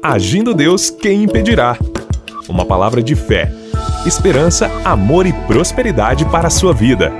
Agindo Deus, quem impedirá? Uma palavra de fé, esperança, amor e prosperidade para a sua vida.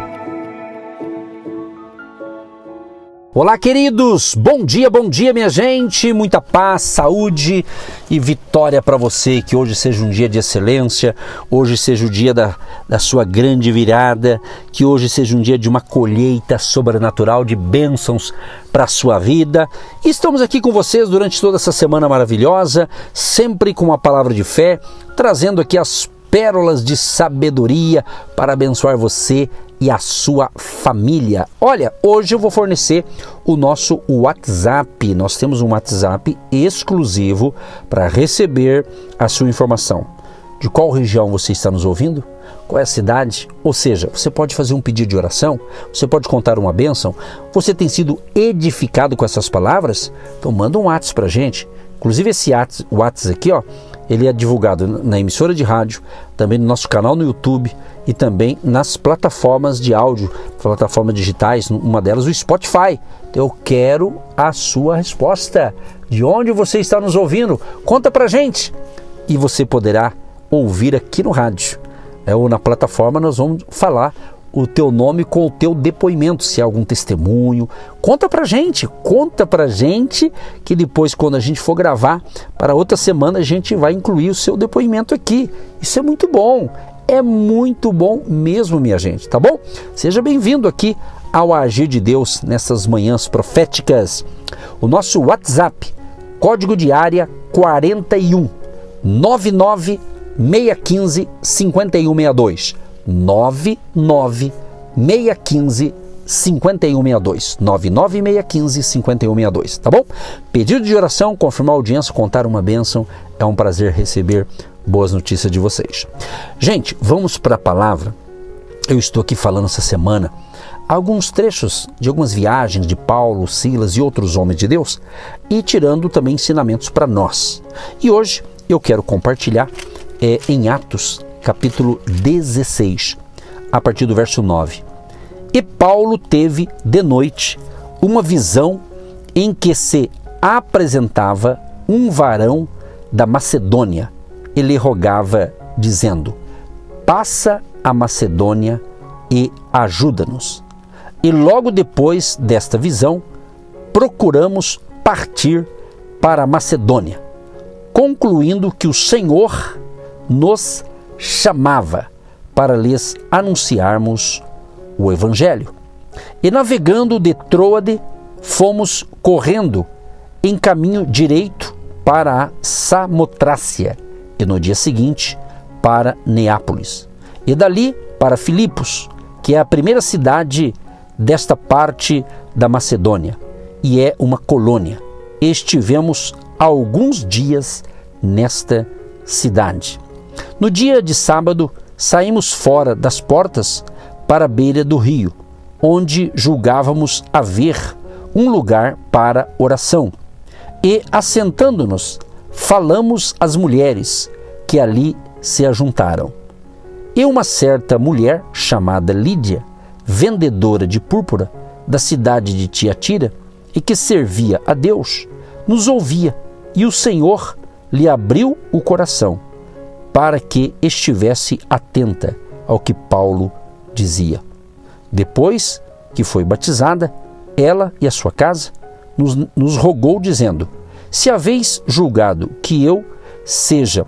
Olá, queridos! Bom dia, minha gente! Muita paz, saúde e vitória para você. Que hoje seja um dia de excelência, hoje seja o dia da sua grande virada, que hoje seja um dia de uma colheita sobrenatural de bênçãos para a sua vida. E estamos aqui com vocês durante toda essa semana maravilhosa, sempre com uma palavra de fé, trazendo aqui as pérolas de sabedoria para abençoar você e a sua família. Olha, hoje eu vou fornecer o nosso WhatsApp. Nós temos um WhatsApp exclusivo para receber a sua informação. De qual região você está nos ouvindo? Qual é a cidade? Ou seja, você pode fazer um pedido de oração, você pode contar uma bênção. Você tem sido edificado com essas palavras? Então manda um WhatsApp para a gente. Inclusive esse WhatsApp aqui, ó, ele é divulgado na emissora de rádio, também no nosso canal no YouTube e também nas plataformas de áudio, plataformas digitais, uma delas o Spotify. Eu quero a sua resposta. De onde você está nos ouvindo? Conta pra gente. E você poderá ouvir aqui no rádio. Ou na plataforma nós vamos falar o teu nome com o teu depoimento, se há algum testemunho. Conta pra gente que depois, quando a gente for gravar para outra semana, a gente vai incluir o seu depoimento aqui. Isso é muito bom mesmo, minha gente, tá bom? Seja bem-vindo aqui ao Agir de Deus nessas manhãs proféticas. O nosso WhatsApp, código de área 41 99 615 5162. 99615 5162, 99615 5162, tá bom? Pedido de oração, confirmar a audiência, contar uma bênção, é um prazer receber boas notícias de vocês. Gente, vamos para a palavra. Eu estou aqui falando essa semana alguns trechos de algumas viagens de Paulo, Silas e outros homens de Deus e tirando também ensinamentos para nós. E hoje eu quero compartilhar em Atos capítulo 16, a partir do verso 9. E Paulo teve de noite uma visão em que se apresentava um varão da Macedônia e lhe rogava, dizendo: passa a Macedônia e ajuda-nos. E logo depois desta visão, procuramos partir para a Macedônia, concluindo que o Senhor nos chamava para lhes anunciarmos o Evangelho. E navegando de Troade, fomos correndo em caminho direito para a Samotrácia, e no dia seguinte para Neápolis, e dali para Filipos, que é a primeira cidade desta parte da Macedônia, e é uma colônia. Estivemos alguns dias nesta cidade. No dia de sábado, saímos fora das portas para a beira do rio, onde julgávamos haver um lugar para oração. E, assentando-nos, falamos às mulheres que ali se ajuntaram. E uma certa mulher, chamada Lídia, vendedora de púrpura da cidade de Tiatira, e que servia a Deus, nos ouvia, e o Senhor lhe abriu o coração, para que estivesse atenta ao que Paulo dizia. Depois que foi batizada, ela e a sua casa nos rogou, dizendo: se haveis julgado que eu seja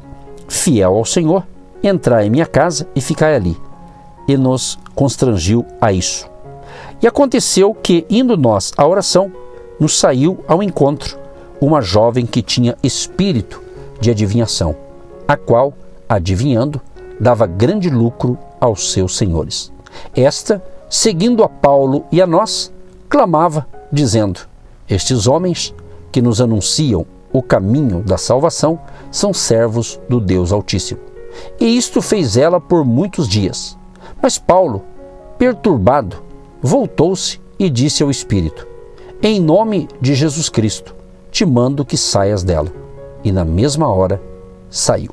fiel ao Senhor, entrai em minha casa e ficai ali. E nos constrangiu a isso. E aconteceu que, indo nós à oração, nos saiu ao encontro uma jovem que tinha espírito de adivinhação, a qual, adivinhando, dava grande lucro aos seus senhores. Esta, seguindo a Paulo e a nós, clamava, dizendo: estes homens que nos anunciam o caminho da salvação são servos do Deus Altíssimo. E isto fez ela por muitos dias. Mas Paulo, perturbado, voltou-se e disse ao Espírito: em nome de Jesus Cristo, te mando que saias dela. E na mesma hora saiu.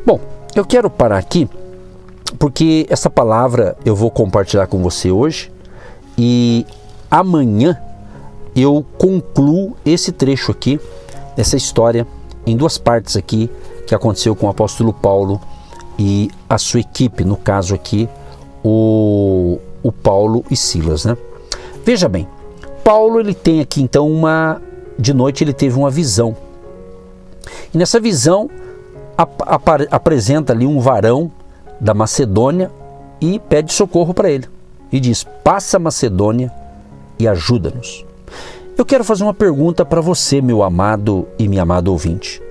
Bom, eu quero parar aqui porque essa palavra eu vou compartilhar com você hoje e amanhã eu concluo esse trecho aqui, essa história em duas partes aqui que aconteceu com o apóstolo Paulo e a sua equipe, no caso aqui, o Paulo e Silas, né? Veja bem, Paulo ele tem aqui então de noite ele teve uma visão. E nessa visão apresenta ali um varão da Macedônia e pede socorro para ele. E diz: passa a Macedônia e ajuda-nos. Eu quero fazer uma pergunta para você, meu amado e minha amada ouvinte.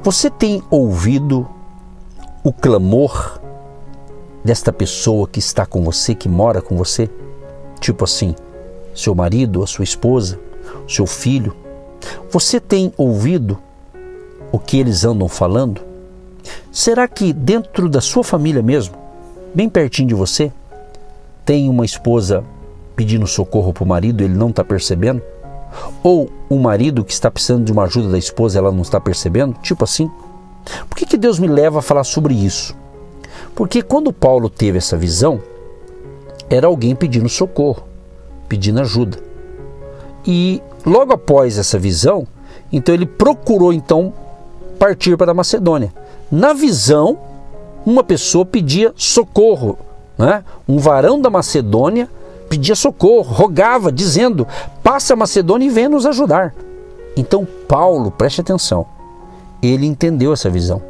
Você tem ouvido o clamor desta pessoa que está com você, que mora com você? Tipo assim, seu marido, a sua esposa, seu filho. Você tem ouvido o que eles andam falando? Será que dentro da sua família mesmo, bem pertinho de você, tem uma esposa pedindo socorro para o marido e ele não está percebendo? Ou um marido que está precisando de uma ajuda da esposa e ela não está percebendo? Tipo assim. Por que Deus me leva a falar sobre isso? Porque quando Paulo teve essa visão, era alguém pedindo socorro, pedindo ajuda. E logo após essa visão, então ele procurou então partir para a Macedônia. Na visão, uma pessoa pedia socorro, né? Um varão da Macedônia pedia socorro, rogava, dizendo: passa a Macedônia e venha nos ajudar. Então Paulo, preste atenção, ele entendeu essa visão.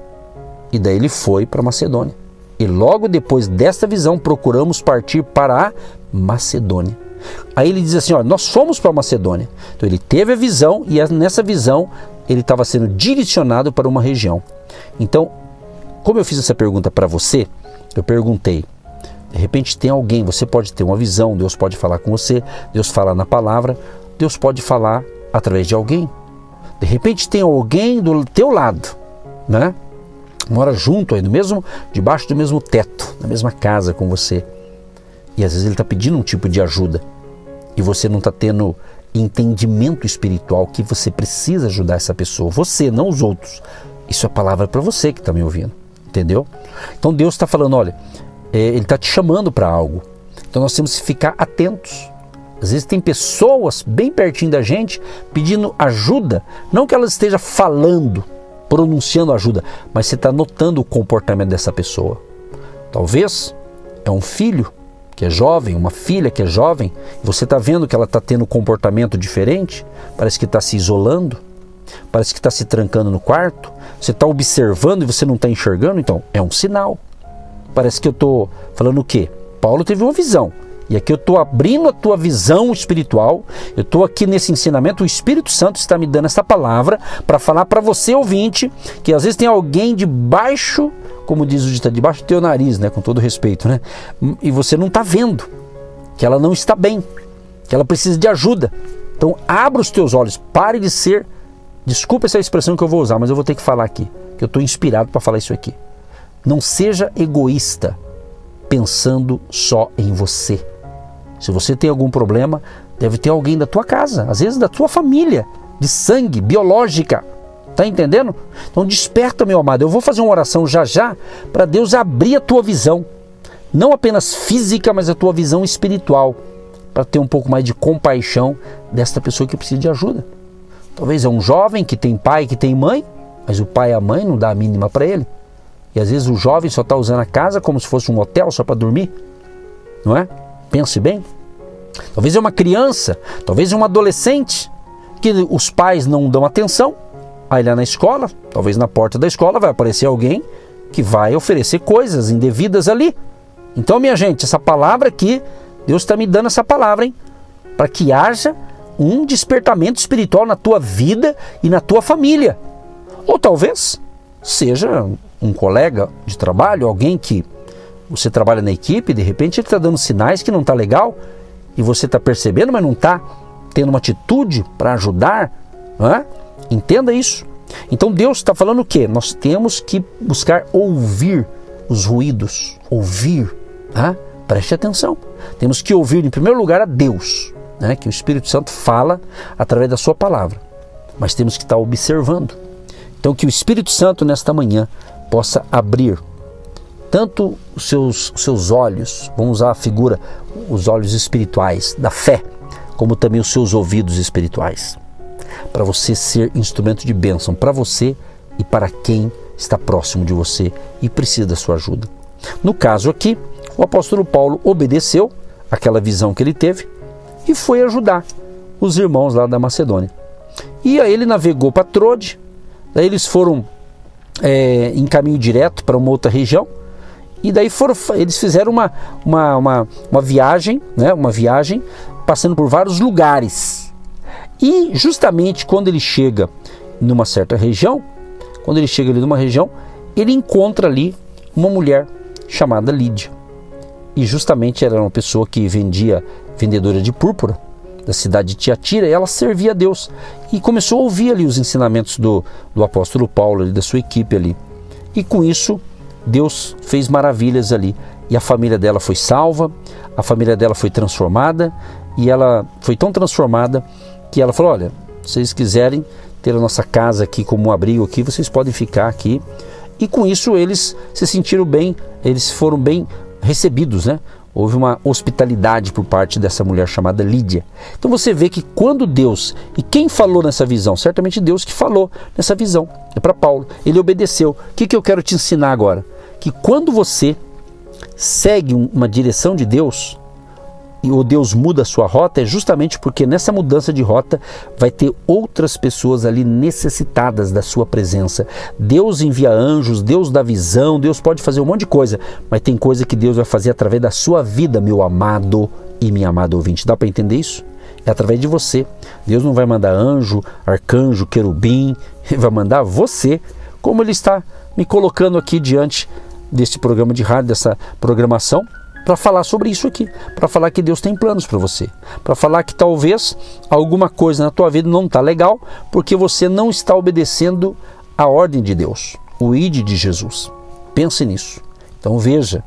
E daí ele foi para a Macedônia. E logo depois desta visão, procuramos partir para a Macedônia. Aí ele diz assim: ó, nós fomos para a Macedônia. Então ele teve a visão e nessa visão ele estava sendo direcionado para uma região. Então, como eu fiz essa pergunta para você, eu perguntei, de repente tem alguém, você pode ter uma visão, Deus pode falar com você, Deus fala na palavra, Deus pode falar através de alguém. De repente tem alguém do teu lado, né? Mora junto aí, debaixo do mesmo teto, na mesma casa com você. E às vezes ele está pedindo um tipo de ajuda e você não está tendo entendimento espiritual que você precisa ajudar essa pessoa. Você, não os outros. Isso é palavra para você que está me ouvindo, entendeu? Então Deus está falando, olha, Ele está te chamando para algo. Então nós temos que ficar atentos. Às vezes tem pessoas bem pertinho da gente pedindo ajuda, não que ela esteja falando, pronunciando ajuda, mas você está notando o comportamento dessa pessoa. Talvez é um filho que é jovem, uma filha que é jovem, você está vendo que ela está tendo um comportamento diferente, parece que está se isolando, parece que está se trancando no quarto, você está observando e você não está enxergando, então é um sinal. Parece que eu estou falando o quê? Paulo teve uma visão, e aqui eu estou abrindo a tua visão espiritual, eu estou aqui nesse ensinamento, o Espírito Santo está me dando essa palavra para falar para você, ouvinte, que às vezes tem alguém debaixo, como diz o ditado, debaixo do teu nariz, né, com todo respeito, né, e você não está vendo, que ela não está bem, que ela precisa de ajuda. Então abra os teus olhos, pare de ser, desculpa essa expressão que eu vou usar, mas eu vou ter que falar aqui, que eu estou inspirado para falar isso aqui. Não seja egoísta, pensando só em você. Se você tem algum problema, deve ter alguém da tua casa, às vezes da tua família, de sangue, biológica. Tá entendendo? Então desperta, meu amado. Eu vou fazer uma oração já já para Deus abrir a tua visão. Não apenas física, mas a tua visão espiritual. Para ter um pouco mais de compaixão desta pessoa que precisa de ajuda. Talvez é um jovem que tem pai, que tem mãe, mas o pai e a mãe não dá a mínima para ele. E às vezes o jovem só está usando a casa como se fosse um hotel só para dormir. Não é? Pense bem. Talvez é uma criança, talvez é um adolescente, que os pais não dão atenção. Aí lá na escola, talvez na porta da escola vai aparecer alguém que vai oferecer coisas indevidas ali. Então, minha gente, essa palavra aqui, Deus está me dando essa palavra, hein? Para que haja um despertamento espiritual na tua vida e na tua família. Ou talvez seja um colega de trabalho, alguém que você trabalha na equipe, de repente ele está dando sinais que não está legal e você está percebendo, mas não está tendo uma atitude para ajudar, não é? Entenda isso. Então Deus está falando o quê? Nós temos que buscar ouvir os ruídos, ouvir, tá? Preste atenção. Temos que ouvir em primeiro lugar a Deus, né? Que o Espírito Santo fala através da sua palavra, mas temos que estar observando. Então que o Espírito Santo nesta manhã possa abrir tanto os seus olhos, vamos usar a figura, os olhos espirituais da fé, como também os seus ouvidos espirituais. para você ser instrumento de bênção para você e para quem está próximo de você e precisa da sua ajuda. No caso aqui, o apóstolo Paulo obedeceu àquela visão que ele teve e foi ajudar os irmãos lá da Macedônia. E aí ele navegou para Trode, daí eles foram em caminho direto para uma outra região, e daí eles fizeram uma viagem, né, uma viagem passando por vários lugares. E justamente quando ele chega numa certa região, ele encontra ali uma mulher chamada Lídia. E justamente era uma pessoa que vendedora de púrpura da cidade de Tiatira, e ela servia a Deus. E começou a ouvir ali os ensinamentos do apóstolo Paulo, da sua equipe ali. E com isso, Deus fez maravilhas ali. E a família dela foi salva, a família dela foi transformada, e ela foi tão transformada que ela falou: olha, se vocês quiserem ter a nossa casa aqui como um abrigo aqui, vocês podem ficar aqui. E com isso eles se sentiram bem, eles foram bem recebidos, né? Houve uma hospitalidade por parte dessa mulher chamada Lídia. Então você vê que quando Deus, e quem falou nessa visão? Certamente Deus que falou nessa visão, é para Paulo. Ele obedeceu. O que eu quero te ensinar agora? Que quando você segue uma direção de Deus, e o Deus muda a sua rota, é justamente porque nessa mudança de rota vai ter outras pessoas ali necessitadas da sua presença. Deus envia anjos, Deus dá visão, Deus pode fazer um monte de coisa, mas tem coisa que Deus vai fazer através da sua vida, meu amado e minha amada ouvinte. Dá para entender isso? É através de você. Deus não vai mandar anjo, arcanjo, querubim, Ele vai mandar você, como Ele está me colocando aqui diante deste programa de rádio, dessa programação, para falar sobre isso aqui, para falar que Deus tem planos para você, para falar que talvez alguma coisa na tua vida não está legal, porque você não está obedecendo a ordem de Deus, o ide de Jesus. Pense nisso. Então veja,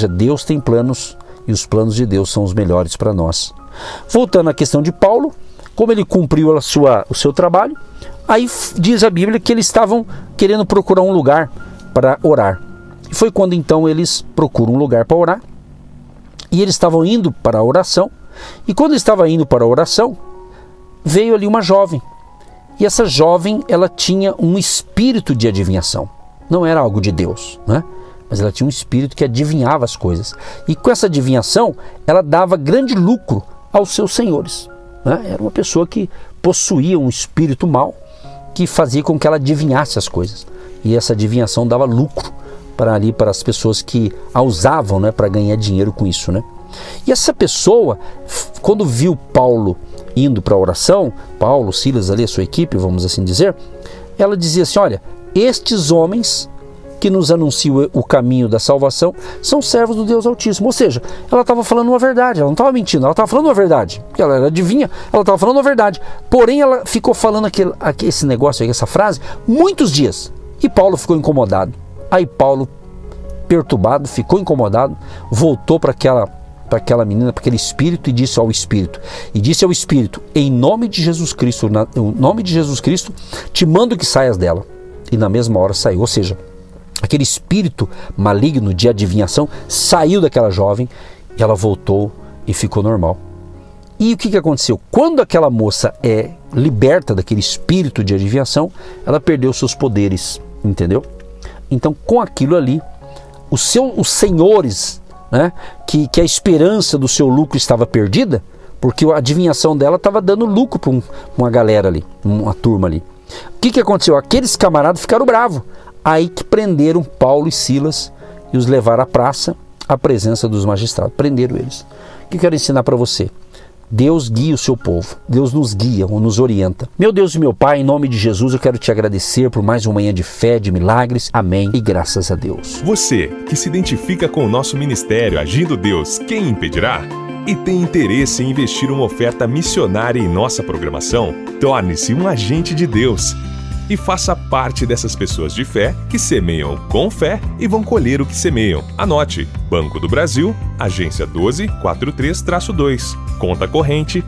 Deus tem planos e os planos de Deus são os melhores para nós. Voltando à questão de Paulo, como ele cumpriu o seu trabalho, aí diz a Bíblia que eles estavam querendo procurar um lugar para orar. E foi quando então eles procuram um lugar para orar. E eles estavam indo para a oração, e quando estava indo para a oração, veio ali uma jovem. E essa jovem, ela tinha um espírito de adivinhação. Não era algo de Deus, né? Mas ela tinha um espírito que adivinhava as coisas. E com essa adivinhação, ela dava grande lucro aos seus senhores, né? Era uma pessoa que possuía um espírito mau, que fazia com que ela adivinhasse as coisas. E essa adivinhação dava lucro para as pessoas que a usavam, né, para ganhar dinheiro com isso, né? E essa pessoa, quando viu Paulo indo para a oração, Paulo, Silas ali, a sua equipe, vamos assim dizer, ela dizia assim: olha, estes homens que nos anunciam o caminho da salvação são servos do Deus Altíssimo. Ou seja, ela estava falando uma verdade, ela não estava mentindo, ela estava falando uma verdade, porque ela era adivinha, ela estava falando uma verdade. Porém, ela ficou falando esse negócio aí, essa frase, muitos dias, e Paulo ficou incomodado. Aí Paulo, perturbado, ficou incomodado, voltou para aquela menina, para aquele espírito, e disse ao espírito: em nome de Jesus Cristo, te mando que saias dela. E na mesma hora saiu. Ou seja, aquele espírito maligno de adivinhação saiu daquela jovem, e ela voltou e ficou normal. E o que aconteceu? Quando aquela moça é liberta daquele espírito de adivinhação, ela perdeu seus poderes, entendeu? Então, com aquilo ali, os senhores, né, que a esperança do seu lucro estava perdida, porque a adivinhação dela estava dando lucro para uma galera ali, uma turma ali. O que aconteceu? Aqueles camaradas ficaram bravos. Aí que prenderam Paulo e Silas e os levaram à praça, à presença dos magistrados. Prenderam eles. O que eu quero ensinar para você? Deus guia o seu povo, Deus nos guia ou nos orienta. Meu Deus e meu Pai, em nome de Jesus, eu quero te agradecer por mais uma manhã de fé, de milagres. Amém e graças a Deus. Você que se identifica com o nosso ministério Agindo Deus, quem impedirá? E tem interesse em investir uma oferta missionária em nossa programação? Torne-se um agente de Deus e faça parte dessas pessoas de fé que semeiam com fé e vão colher o que semeiam. Anote: Banco do Brasil, agência 1243-2, conta corrente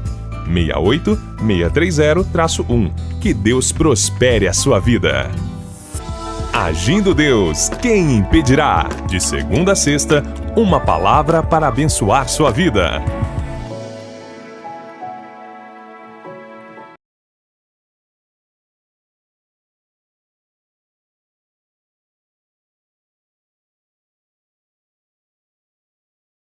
68630-1. Que Deus prospere a sua vida. Agindo Deus, quem impedirá? De segunda a sexta, uma palavra para abençoar sua vida.